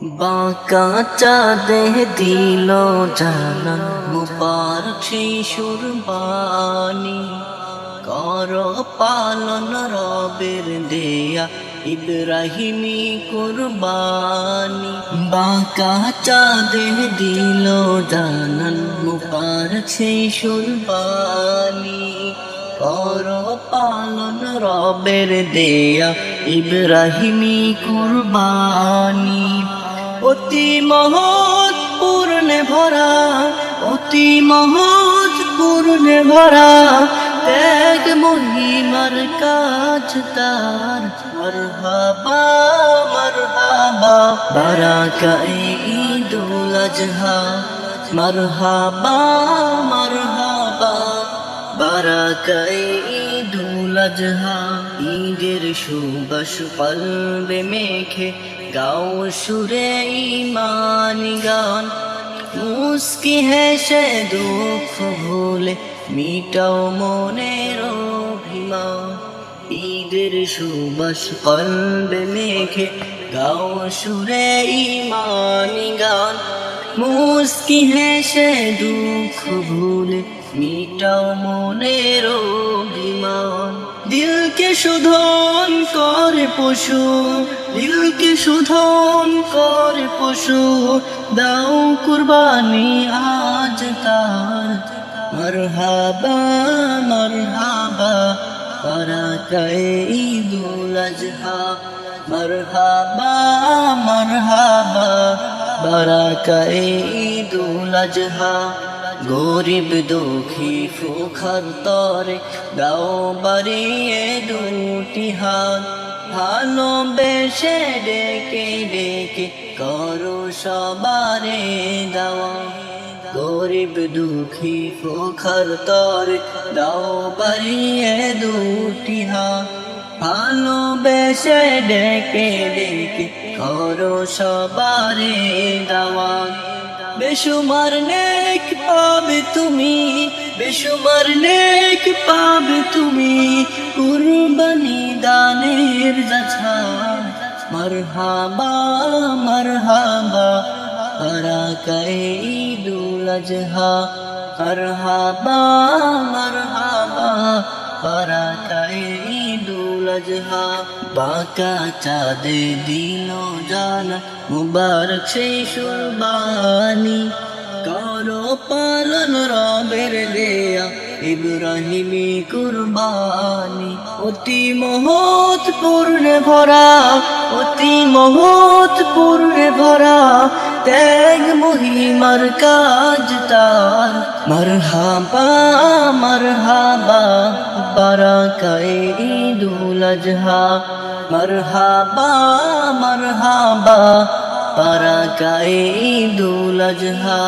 বাঁকা চাঁদে দিল জানান মুবারক শিশুর বাণী, কর পালন রবের দেয়া ইব্রাহিমী কুরবানি। বাঁকা চাঁদে দিল জানান মুবারক শিশুর বাণী, কর পালন রবের দেয়া ইব্রাহিমী কুরবানি। অতি মহৎ পূর্ণে ভরা, অতি মহৎ পূর্ণে ভরা, ত্যাগ মহিমার কাজ তার। মারহাবা মারহাবা বারাকা ঈদুল আজহা, মারহাবা মারহাবা বারাকা ঈদুল আজহা। ঈদের সুবাস কলবে মেখে গাও সুরে ঈমানি গান, মুস্কি হেসে দুঃখ ভুলে মিটাও মনের অভিমান। ঈদের সুবাস কলবে মেখে গাও সুরে ঈমানি গান, মুস্কি হেসে দুঃখ ভুলে মিটাও মনের অভিমান। দিলকে শোধন করে পশু, দিলকে শোধন করে পশু, দাও কুরবানি আজ তার। মারহাবা মারহাবা বারাকা ঈদুল আজহা, মারহাবা মারহাবা বারাকা ঈদুল আজহা। গরিব দুঃখী ফুখার তরে দাও বাড়িয়ে দুটি হাত, ভালোবেসে ডেকে ডেকে করো সবারে দাওয়া। গরিব দুঃখী ফুখার তরে দাও বাড়িয়ে দুটি হাত, ভালোবেসে ডেকে ডেকে করো সবারে দাওয়া। বেশুমার নেক পাবে তুমি, বেশুমার নেক পাবে তুমি, কুরবানি দানের যাছা। মারহাবা মারহাবা বারাকা ঈদুল আজহা, মারহাবা মারহাবা বারাকা ঈদুল আজহা। বাঁকা চাঁদে দিল জানা মুবারক শিশুর বাণী, করো পালন রবের দেয়া ইব্রাহিমী কুরবানি। অতি মহৎ পূর্ণে ভরা, অতি মহৎ পূর্ণে ভরা, ত্যাগ মহিমার কাজ তার। মারহাবা মারহাবা বারাকা ঈদুল আজহা, মারহাবা মারহাবা বারাকা ঈদুল আজহা।